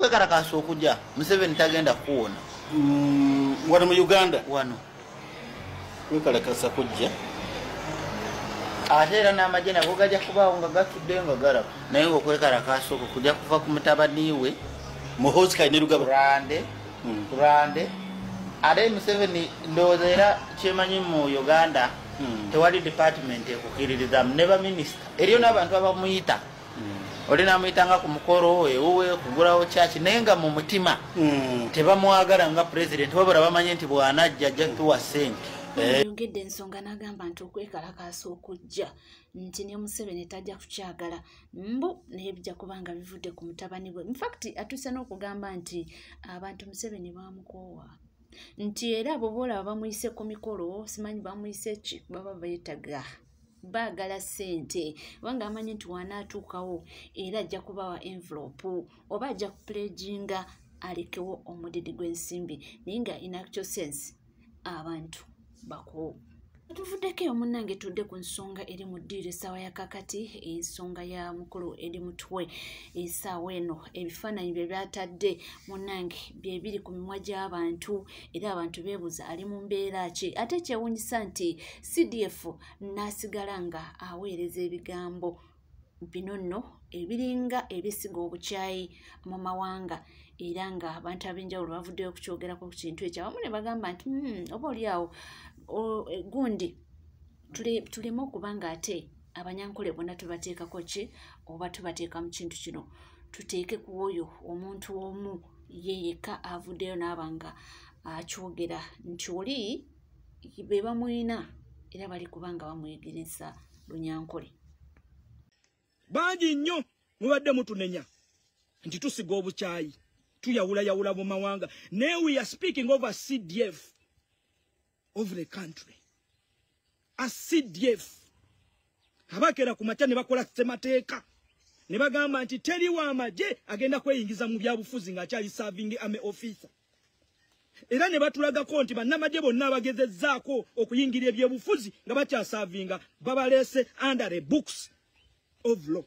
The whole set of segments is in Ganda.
Kwekarakasa okujja Museveni tagenda kuwona wano mu Uganda wano kwekarakasa kujja ate era n'amagye nago gajja kubaawo nga gatudde nga galaba naye ng'okwekarakasa okwo kujja kuva ku mutabaniwe Muhoozi Kainerugaba Rwande ate Museveni ndowooza era kyemanyi mu Uganda tewali department ekukiririzamu ne baminisita eriyo n'abantu abamuyita oli namuyitanga ku mukolo ewuwe kugulawo kyaki naye nga mu mutima tebamwagala nga president wabula bamanye nti bw'anajja ajja kutuwa ssente yongedde ensonga n'agamba nti okwekalakaasa okujja nti ne Museveni tajja kukyagala mbu naye bijja kubanga bivudde ku mutabani gwe. Infact atuuse n'okugamba nti abantu Museveni bamukoowa nti era abo boolaba bamuyise ku mikolo simanyi bamuyise ki baba beetaga baagala ssente kubanga amanyi nti wanaatuukawo era ajja kubawa envelope oba ajja kupulejinga alekewo omudidi gw'ensimbi naye nga in actual sense abantu bako tuvuddeko eyo munnange tudde ku nsonga eri mu ddiiro essaawa ya kakati ensonga ya mukulu eri mutwe essaawa eno ebifaananyi bye byatadde munnange bye biri ku mimwa gy'abantu era abantu beebuuza ali mu mbeera ki ate kyewuunyisa nti CDF n'asigala nga aweereza ebigambo bino nno ebiringa ebisiga obukyayi mu mawanga era nga abantu ab'enjawulo bavuddeyo okukyogerako ku kintu ekyo abamu ne bagamba nti oba oliawo gundi tuleme okuba nga ate abanyankole bonna tubateekako ki oba tubateeka mu kintu kino tuteeke ku oyo omuntu omu ye yekka avuddeyo n'aba nga akyogera nti oli be bamuyina era bali kubanga bamwegereza lunyankole bangi nnyo mubadde mutunenya nti tusiga obukyayi tuyawulayawula mu mawanga naye we are speaking of a CDF of the country a CDF abakera ku makya ne bakola ssemateeka ne bagamba nti teri w'amagye agenda kweyingiza mu byabufuzi ng'akyali serving army officer era ne batulagako nti bannamagye bonna abagezezzaako okuyingira ebyobufuzi nga bakyasavinga babaleese under the books of law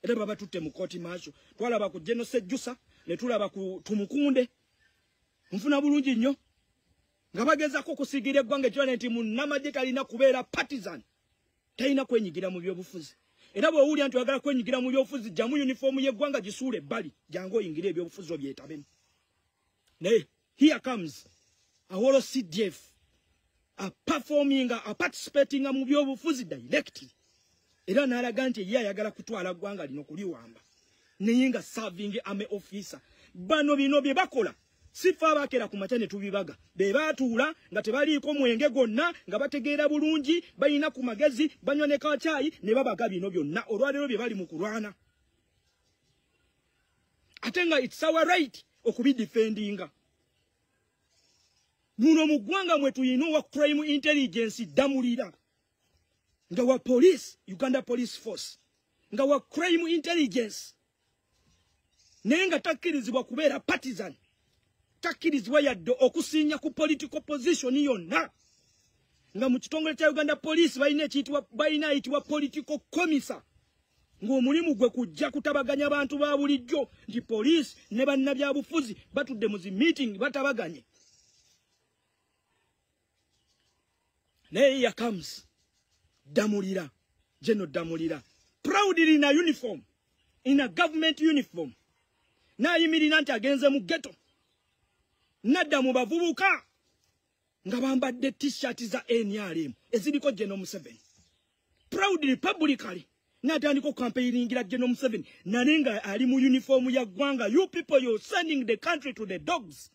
era baba tutte mu kooti maaso twalaba ku General Sejjusa ne tulaba ku Tumukunde nfuna bulungi nnyo nga bagezako kusigira eggwanga ekyo nti munnamagye talina kubeera partisan talina kwenyigira mu byobufuzi era bw'owulira nti oyagala kwenyigira mu byobufuzi jjamu yunifoomu y'eggwanga gisuule ebbali jangu oyingire ebyobufuzi obyetabemu naye here comes a whole CDF a performing a participating mu byobufuzi directly era n'alaga nti ye ayagala kutwala ggwanga lino kuliwamba naye nga serving army officer bano bino bye bakola sifa abakera ku makya ne tubibaga be baatuula nga tebaliiko mwenge gonna nga bategeera bulungi balina ku magezi banywa ne kacaayi ne babaga bino byonna olwaleero bye bali mu kulwana ate nga it's our right okubidefendinga muno mu ggwanga mwe tuyina wa crime intelligence damulira nga wa police Uganda Police Force nga wa crime intelligence naye nga takkirizibwa kubeera partisan takkirizibwa yadde okusinya ku political position yonna nga mu kitongole kya Uganda Police balina ayitibwa political commissar ng'omulimu gwe kujja kutabaganya abantu ba bulijjo nti police ne bannabyabufuzi batudde mu zi meeting batabaganye naye here comes Damulira General Damulira proudly in a uniform in a government uniform n'ayimirira nti agenze mu ghetto nadda mu bavubuka nga bambadde t-shirt za NRM eziriko General Museveni proudly publicly n'atandika campaigningira General Museveni nane nga ali mu uniform ya ggwanga you people you're sending the country to the dogs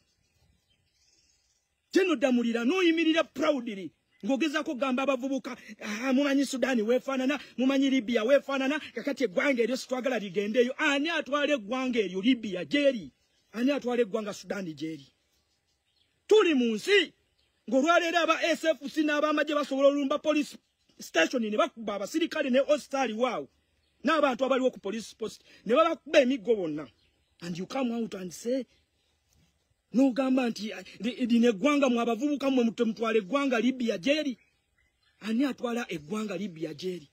General Damulira n'oyimirira proudly ngogezako gamba abavubuka mumanyi Sudani wefaanana mumanyi Libya wefaanana kakati eggwanga eryo sitwagala ligendeeyo ani atwala eggwanga eryo Libya gyeri ani atwala eggwanga Sudani gyeri tuli mu nsi ng'olwaleero aba SFC n'abamagye basobola olumba police station ne bakuba abasirikale ne hostali waawo n'abantu abaliwo ku police post ne babakuba emiggo bonna and you come out and say no gamba nti lino eggwanga mu abavubuka mmwe mutwala eggwanga Libya gyeri ani atwala eggwanga Libya gyeri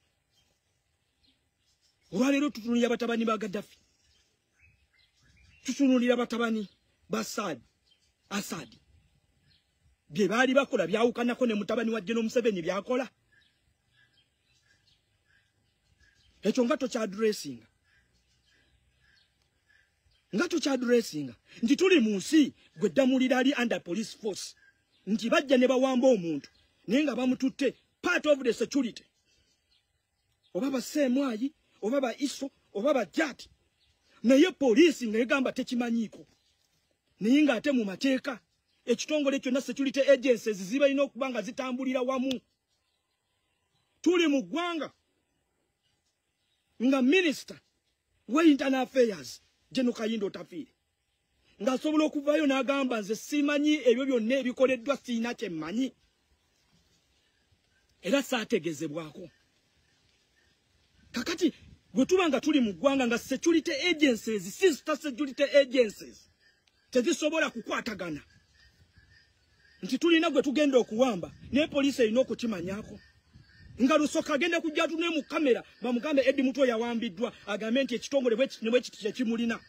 olwaleero tutunulira batabani ba Gaddafi tutunulira batabani ba Assad bye baali bakola byawukanako ne mutabani wa General Museveni byakola ekyo nga tokya nti tuli mu nsi gwe ddamulira ali under police force nti bajja ne bawamba omuntu naye nga bamututte part of the security oba basemwayi oba ba iso oba bajati naye poliisi nga egamba tekimanyiiko naye nga ate mu mateeka ekitongole kyonna security agencies zibalina okuba nga zitambulira wamu. Tuli mu ggwanga nga minister wa internal affairs General Kayindo Tafiire nga asobola okuvaayo n'agamba nze simanyi ebyo byonna ebikoleddwa siina kye mmanyi era saategezebwako. Kakati bwe tuba nga tuli mu ggwanga nga security agencies sister security agencies tezisobola kukwatagana nti tulina gwe tugenda okuwamba ne poliisi erina okukimanyako nga Lusoka agenda kujja tunne mu kamera bamugambe Eddie Mutwe yawambiddwa agambe nti ekitongole bwe kiti kimulina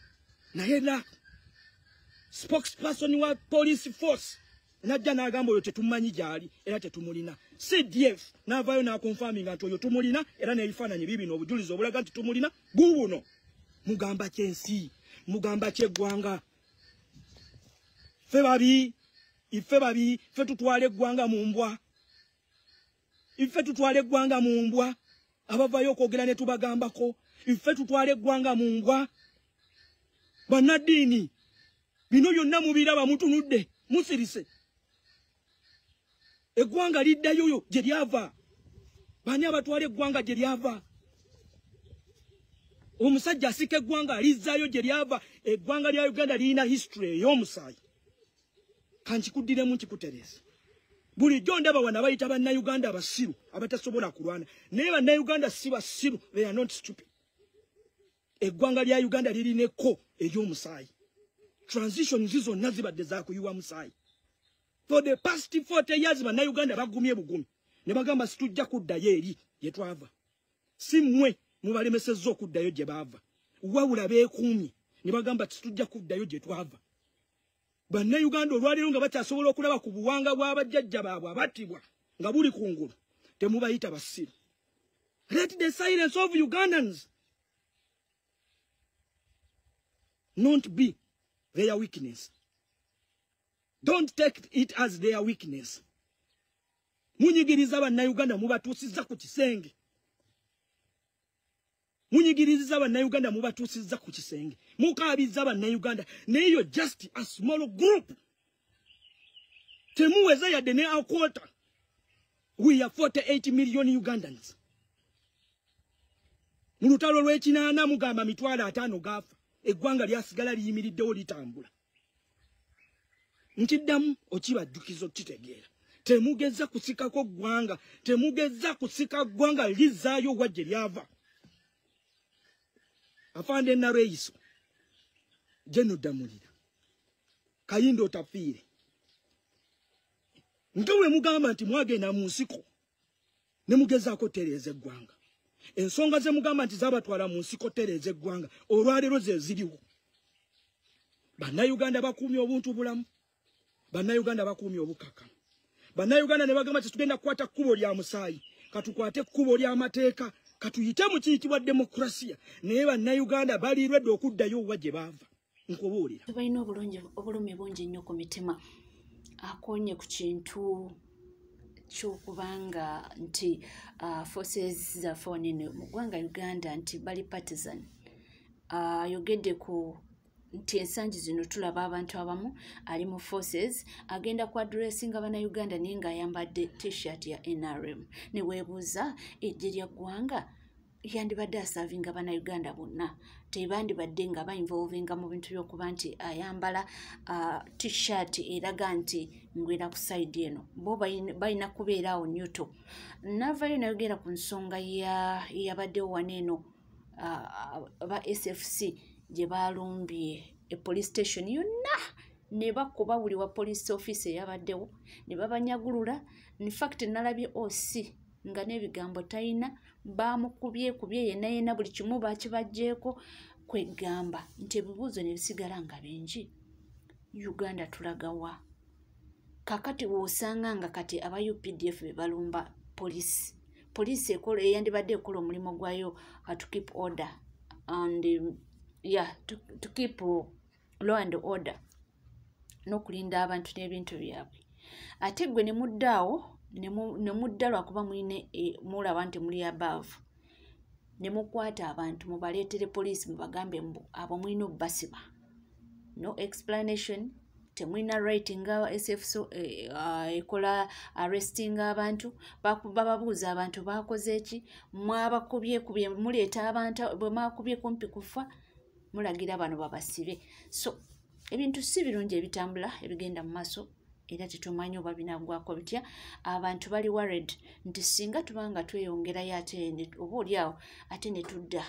naye la spokesperson wa police force najja n'agamba oyo tetumanyi gyali era tetumulina. CDF n'avaayo n'akonfaminga nti oyo tumulina era n'ebifaananyi bibino obujulizi obulaga nti tumulina buubuno. Mugamba ky'ensi mugamba ky'eggwanga ife babi ffe tutwala eggwanga mu mbwa ife tutwala eggwanga mu mbwa abavaayo okwogera ne tubagambako ife tutwala eggwanga mu mbwa. Bannaddiini bino byonna mubiraba mutunudde musirise eggwanga liddayo yo gye lyava bani abatwala eggwanga gye lyava omusajja asika eggwanga alizzaayo gye lyava. Eggwanga lya Uganda lirina history ey'omusaayi kankikuddiremu nkikutereza bulijjo ndaba wana bayita bannayuganda abasiru abatasobola kulwana naye bannayuganda si basiru they are not stupid. Eggwanga lya Uganda lirineko ey'omusaayi transition zizonna zibadde zakuyiwa musaayi. For the past 40 years bannayuganda bagumye bugumi ne bagamba situjja kuddayo eri gye twava si mmwe mubalemesezza okuddayo gye baava wabula beekuumye ne bagamba situjja kuddayo gye twava. Bannayuganda olwaleero nga bakyasobola okulaba ku buwanga bw'abajjajja baabwe abattibwa nga buli kungulu temubayita basiru. Let the silence of Ugandans not be their weakness. Don't take it as their weakness. Munyigiriza bannayuganda mubatuusizza ku kisenge. Munyigiriza bannayuganda mubatuusizza ku kisenge. Mukaabiza bannayuganda naye yo just a small group. Temuweza yadde ne a quarter. We are 48 million Ugandans. Mu lutalo lw'ekinaana mugamba mitwalo 5 gaafa. Eggwanga lyasigala liyimiriddewo litambula. Nkiddamu okibajjukizo kitegeera. Temugeza kusikako ggwanga. Temugeza kusika ggwanga lizzaayo wajje lyava. Afande Nareiso Jeno Damulira Kayindo Tafiire ntowe mugamba nti mwagenda mu nsiko ne mugezaako tereza eggwanga. Ensonga ze mugamba nti zabatwala mu nsiko tereza eggwanga olwaleero ze ziriwo. Bannayuganda bakuumye obuntu bulamu. Bannayuganda bakuumye obukakamu. Bannayuganda ne bagamba nti tugenda kukwata kkubo lya musaayi katukwate kkubo ly'amateeka katuyite mu kiyitibwa demokrasia naye bannayuganda baliirwedde okuddayo wa gye baava. Nkubuulira tubalina obulumi bungi nnyo ku mitima akonye ku kintu ky'okubanga nti forces zaffe wanene mu ggwanga Uganda nti bali partisan. Ayogedde ku nti ensangi zino tulaba abantu abamu ali mu forces agenda ku addressinga bannayuganda naye ng'ayambadde t-shirt ya NRM. Ne weebuuza eggye lya ggwanga yandibadde asaavinga bannayuganda bonna tebandibadde nga bainvolvinga mu bintu by'okuba nti ayambala t-shirt eraga nti ngwera ku side eno bo balina kubeera awo neutral. Navayo nayogera ku nsonga yabaddewo waneeno aba SFC gye balumbye police station yonna ne bakuba buli wa police office eyabaddewo ne babanyagulula. In fact nalabye OC nga n'ebigambo talina bamukubye yenna buli kimu bakibajjeeko kwegamba nti ebibuuzo ne bisigala nga bingi. Uganda tulagawa kakati wosanga nga kati aba UPDF bebalumba police ekola eyandibadde ekola omulimu gwayo to keep order and to keep law and order n'okulinda abantu n'ebintu byabwe. Ate gwe ne muddaawo ne mudda lwakuba mulaba nti muli above ne mukwata abantu mubaleetere police mubagambe mbu abo mulina obbasiba. No explanation, temulina writing SFSO ekola arresting abantu bababuuza abantu bakoze eki mwabakubye muleeta abantu bwe mwakubye kumpi kufa mulagira bano babasibe. So ebintu si birungi ebitambula ebigenda mu maaso era tetumanyi oba binagwako bitya. Abantu bali worried nti singa tubanga tweyongerayo ate oba oliawo ate ne tudda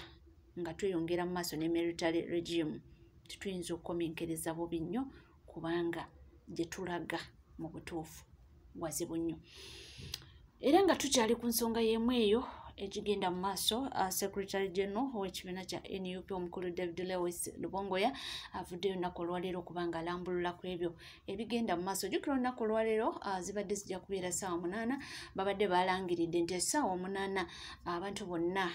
nga tweyongera mu maaso ne military regime tuyinza okukomenkereza bubi nnyo kubanga gye tulaga mu butuufu wazibu nnyo. Era nga tukyali ku nsonga y'emu eyo ekigenda mu maaso, Secretary General w'ekibiina kya NUP omukulu David Lewis Lubongoya avuddeyo olunaku olwaleero okubanga alambulula ku ebyo ebigenda mu maaso. Jjukira olunaku olwaleero zibadde zijja kubeera ssaawa 8 babadde balangiridde nti essaawa 8 abantu bonna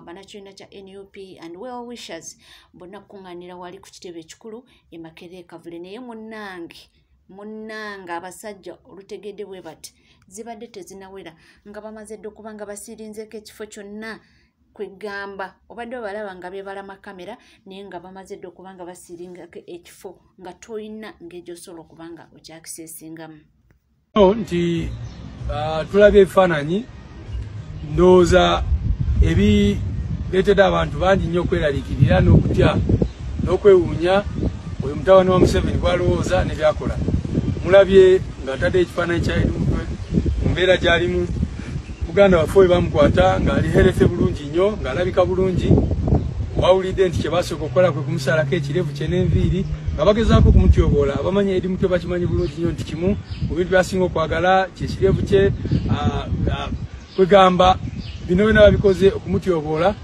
banakibiina kya NUP and well wishers bonna kuŋŋaanira wali ku kitebe ekikulu e Makerere Kavule. Naye munnanga abasajja olutegedde bwe bati zibadde tezinawera nga bamaze dde okuba nga basirinzeeko ekifo kyonna kwegamba obadde balaba nga beebala kamera naye nga bamaze dde okuba nga basiringako ekifo nga toyina ng'egyosobola okuba nga okyakiseesingamu. Nti tulabye ebifaananyi ndowooza ebireetedde abantu bangi nnyo okweraliikirira n'okutya n'okwewuunya oyo mutabani wa Museveni bw'alowooza ne byakola. Mulabye ng'atadde ekifaananyi kya mu mbeera gy'alimu. Buganda waffe we bamukwata ng'ali herefe bulungi nnyo ng'alabika bulungi. Wawulidde nti kye basooka okukola kwe kumusalako ekirevu kye n'enviiri nga bagezaako okumutyoboola. Abamanyi edi mutwe bakimanyi bulungi nnyo nti kimu mu bintu byasinga okwagala kye kirevu kye kwegamba bino byonna babikoze okumutyoboola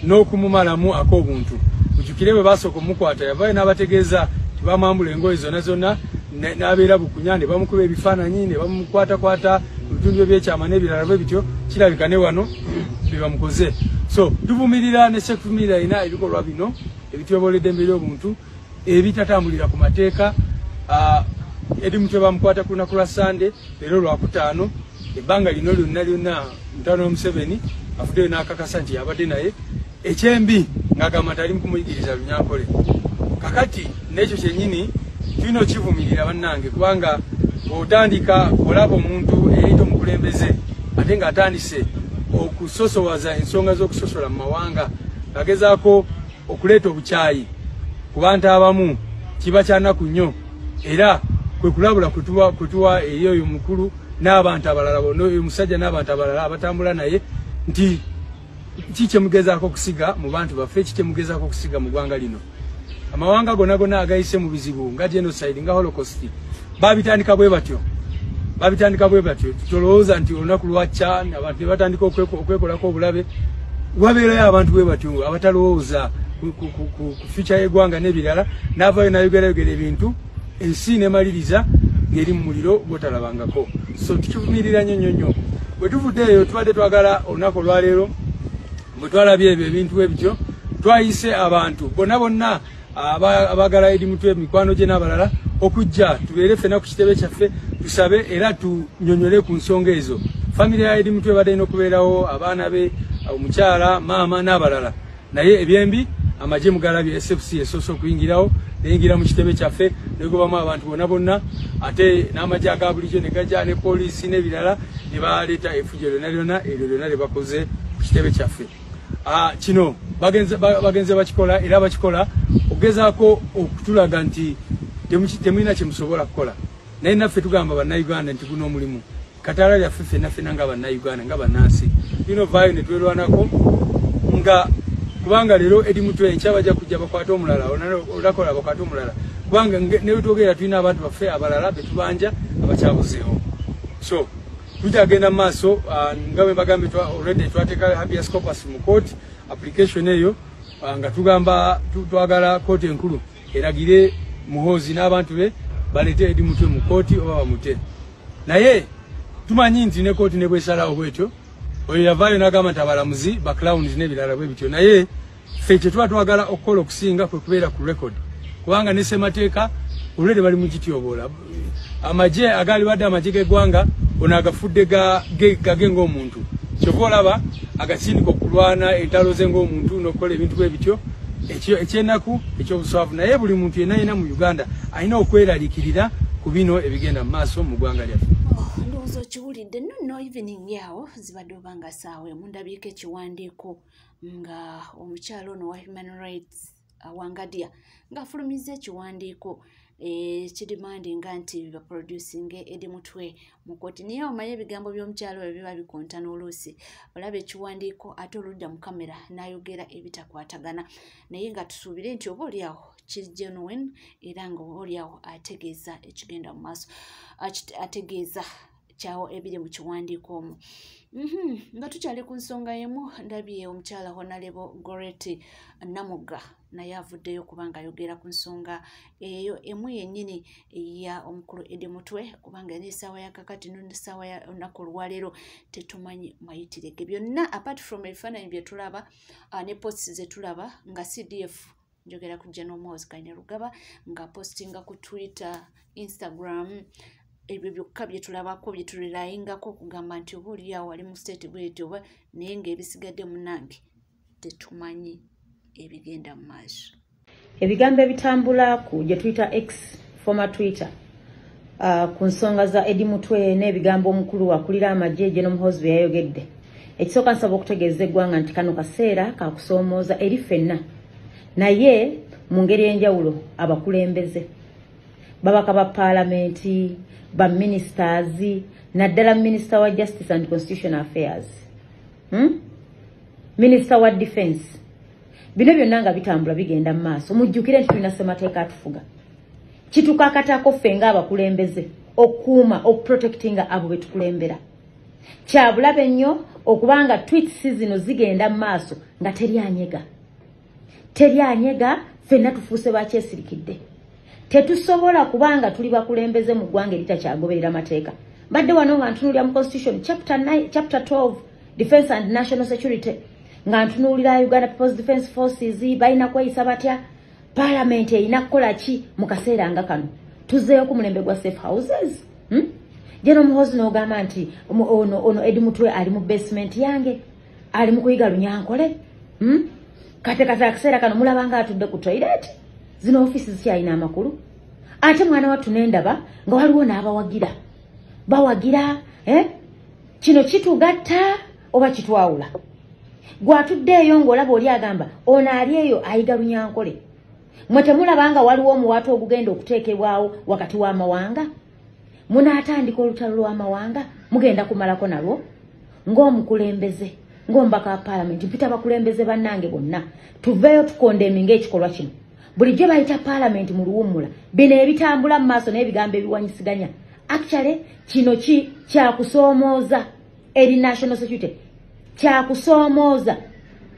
n'okumumalamu ak'obuntu. Ujjukire bwe basooka omukwata yavaayo n'abategeeza tibamwambula engoye zonna zonna n'abeera bukunya ne bamukuba ebifaananyi ne bamukwatakwata mu bitundu by'ekyama n'ebirala bwe bityo kirabika ne wano bye bamukoze. So tuvumirira ne sekuvumirira ina ebikolwa bino ebityobooledde embeera y'obuntu ebitatambulira ku mateeka. Edi mutwe bamukwata ku lunaku lwa Sande leero Lwakutaano. Ebbanga lino lyonna mutano wa Museveni afuddeyo n'akakasa nti yabadde naye ekyembi ng'agamba nti ali mu kumuyigiriza Lunyankole. Kakati n'ekyo kyennyini tulina okivumirira bannange kubanga otandika olaba omuntu eyita omukulembeze ate ng'atandise okusosowaza ensonga z'okusosola mu mawanga agezaako okuleeta obukyayi ku bantu abamu kiba kyanaku nnyo era kwe kulabula kutuwa eri oyo mukulu n'abantu abalala bonna omusajja n'abantu abalala abatambula naye nti kiki mugezaako okusiga mu bantu baffe, kiki mugezaako okusiga mu ggwanga lino. Amawanga gonna agayise mu bizibu nga genocide nga holocaust babitandika bwe batyo tolowooza nti olunaku lwacca abantu ne batandika okwekolako obulabe. Wabeerayo abantu bwe batyo abatalowooza ku future y'eggwanga n'ebirala n'avaayo n'ayogerayogera ebintu ensi nemaliriza ngeri mu muliro gwotalabangako. So tukivumirira nnyo. Bwe tuvuddeeyo tubadde twagala olunaku olwaleero bwe twalabye ebyo ebintu ebityo twayise abantu bonna abagala edi mutwe mikwano gye n'abalala okujja tubeere ffenna ku kitebe kyaffe tusabe era tunyonyole ku nsonga ezo. Famire ya edi mutwe badde n'okubeerawo abaana be omukyala maama n'abalala naye ebyembi amagye mugalabye SFC esoose okuyingirawo neyingira mu kitebe kyaffe negobamu abantu bonna ate n'amagye aga bulijjo ne gajja ne poliisi n'ebirala ne baleeta efujjo lyonna lye bakoze ku kitebe kyaffe. Kino bagenze bakikola era bakikola okugezaako okutulaga nti temulina kye musobola kukola. Naye naffe tugamba bannayuganda nti guno omulimu kataala lyaffe ffenna nga bannayuganda nga bannansi lino vaayo ne twerwanako nga kubanga leero edi mutwe enkya bajja kujja bakwate omulala olakola bakwate omulala kubanga ne wetwogera tulina abantu baffe abalala be tubanja abakyabuzeewo. So tujja genda mu maaso nga bwe mbagambye already twateeka habeas corpus mu court application eyo nga tugamba twagala kooti enkulu eragire Muhoozi n'abantu be balete Eddie Mutwe mu kooti oba bamute. Naye tumanyi nti ne kooti ne bwesalawo bwetyo oyo yavaayo n'agamba nti abalamuzi ba clowns n'ebirala bwe bityo. Naye ffe kye tuba twagala okukola okusinga kwe kubeera ku record kubanga ne ssemateeka olwedde bali mu kityoboola. Amagye agali badde amagye g'eggwanga ono agafudde gage ng'omuntu. Kyova olaba agasindika okulwana entalo ze ng'omuntu n'okukola ebintu bwe bityo ekyennaku eky'obuswavu. Naye buli muntu yenna mu Uganda alina okweraliikirira ku bino ebigenda mu maaso mu ggwanga lyaffe. Ndowooza okiwulidde nno evening yawo zibadde oba nga saawe mundabyeko ekiwandiiko nga omukyalo ono wa human rights Wangadya ng'afulumiza ekiwandiiko ekidimandinga nti baproducing Eddie Mutwe mu kooti. Naye omanyi ebigambo by'omukyalo bwe biba bikonta n'oluusi olaba ekiwandiiko ate oludda mu kamera n'ayogera ebitakwatagana, naye nga tusuubire nti oba oliawo kiri genuine era nga oba oliawo ategeeza ekigenda mu maaso, ategeeza kyawo ebiri mu kiwandiiko omwo. Nga tukyali ku nsonga emu, ndabye omukyala Honorable Goreti Namuga naye avuddeyo kubanga ayogera ku nsonga eyo emu yennyini ya omukulu Eddie Mutwe kubanga n'essaawa ya kakati n'essaawa ya olunaku olwaleero tetumanyi mayitirege byonna apart from ebifaananyi bye tulaba ne posts ze tulaba nga CDF njogera ku General Muhoozi Kainerugaba nga postinga ku Twitter, Instagram, ebyo byokka bye tulabako bye tulilayingako okugamba nti oba oliawo ali mu state bwetyo oba naye ng'ebisigadde munange tetumanyi ebigenda mu maaso. Ebigambo ebitambula ku gye tuyita X former Twitter ku nsonga za Eddie Mutwe n'ebigambo omukulu akulira amagye General Muhoozi bye yayogedde. Ekisooka nsaba okutegeeza eggwanga nti kano kaseera kakusoomooza eri ffenna, naye mu ngeri enjawulo abakulembeze babaka ba paalamenti, ba ministers, naddala Minister wa Justice and Constitutional Affairs, Minister wa Defense, bino byonna nga bitambula bigenda mu maaso. Mujjukire nti tulina ssemateeka atufuga. Kitukakatako ffe ng'abakulembeze okukuuma okuprotectinga abo be tukulembera. Kya bulabe nnyo okubanga tweets zino zigenda mu maaso nga teri anyega, ffenna tufuuse bakyesirikidde. Tetusobola kubanga tuli bakulembeze mu ggwanga eritakyagoberera mateeka. Badde wano nga ntunuulira mu Constitution chapter 12 Defense and National Security nga ntunuulira Uganda People's Defense Forces balina kweyisa batya, Parliament erina kukola ki mu kaseera nga kano. Tuzeeyo ku mulembe gwa safe houses. General Muhoozi n'ogamba nti ono Eddie Mutwe ali mu basement yange, ali mu kuyiga Lunyankole. Kate akaseera kano mulaba nga atudde ku toilet. Zino ofisi zikyalina amakulu. Ate mwana wattu n'endaba nga waliwo n'abawagira kino kitugatta oba kitwawula. Gwatuddeeyo ng'olaba oli agamba ono ali eyo ayiga Lunyankole. Mwe temulabanga waliwo omuwaatu ogugenda okuteekebwawo wakati w'amawanga? Munaatandika olutalo lw'amawanga mugenda kumalako nalwo ng'omukulembeze, ng'omubaka wa Parliament, mpita abakulembeze bannange bonna tuveeyo tukondeminga ekikolwa kino. Bulijjo bayita Parliament mu luwummula bino ebitambula mu maaso n'ebigambo ebiwanyisiganya. Actually kino kyakusoomooza eri national security, kyakusoomooza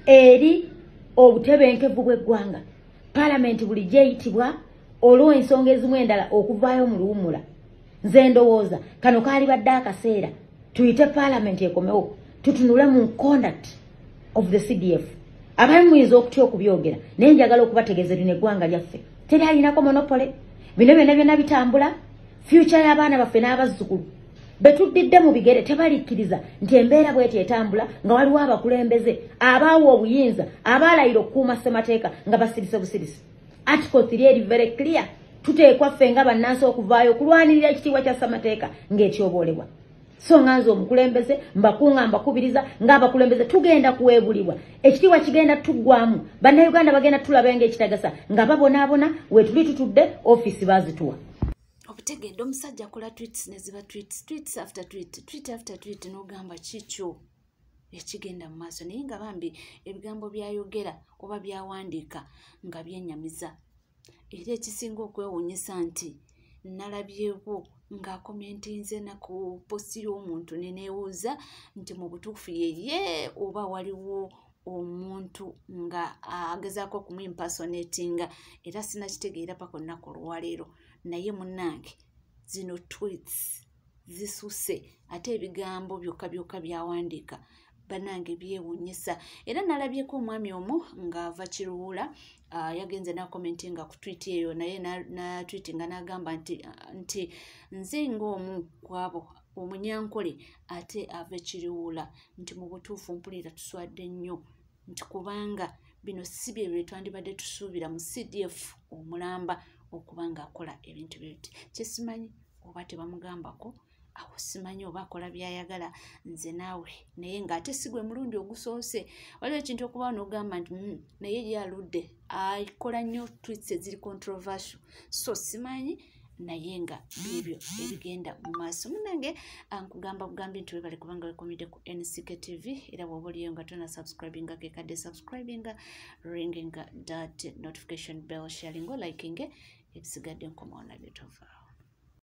eri obutebenkevu bw'eggwanga. Parliament bulijjo eyitibwa olw'ensonga ezimu endala okuvaayo mu luwummula. Nze ndowooza kano kaali badde akaseera tuyite Parliament ekomewo tutunule mu conduct of the CDF. Abamu muyinza okutya okubyogera naye njagala okubategeeza lino eggwanga lyaffe teri alinako monopole. Bino byonna bitambula future y'abaana baffe n'abazzukulu betuddidde mu bigere tebalikkiriza nti embeera bw'eti etambula nga waliwo abakulembeze abaawa obuyinza abaalayira okukuuma ssemateeka nga basirise busirisi. Article 3 eri very clear. Tuteekwa ffe nga bannansi okuvaayo okulwanirira ekitiibwa kya ssemateeka ng'etyoboolebwa. So nganze omukulembeze mbakunga mbakubiriza ng'abakulembeze tugenda kuweebulibwa, ekitiibwa kigenda tuggwamu, bannayuganda bagenda tulaba ng'ekitagasa nga babonaabona weetuli tutudde ofiisi baazituwa. Obutegedde omusajja akola tweets ne ziba tweets after tweet n'ogamba kikyo ekigenda mu maaso naye nga bambi ebigambo byayogera oba byawandiika nga byennyamiza. Era ekisinga okwewuunyisa nti nalabyewo ng'akomentinze na ku posti y'omuntu ne neewuuza nti mu butuufu yeye oba waliwo omuntu nga agezaako kumwimpersonatinga era sinakitegeera paka olunaku olwaleero naye munnange zino tweets zisuse ate ebigambo byokka byawandiika banange byewuunyisa era nalabyeko omwami omu ng'ava Kiruula yagenze nakomentinga ku tweet eyo naye natweetinga n'agamba nti nze ng'omu kwabo omunyankole ate ava Kiruula nti mu butuufu mpulira tuswadde nnyo nti kubanga bino si bye twandibadde tusuubira mu CDF omulamba okubanga akola ebintu byoti kyesimanyi oba tebamugambako awo simanyi oba akola byayagala nze naawe naye ng'ate si gwe mulundi ogusoose waliwo ekintu okuba n'ogamba nti naye yaludde akola nnyo tweets eziri controversial so simanyi naye nga bibyo ebigenda mu maaso munnange nkugamba bugambi nti webale kubanga wekomidde ku NCK TV era bw'oba oliyo nga tona subscribinga kekadde subscribinga ringinga that notification bell sharing liking ebisigadde nkomaona byetova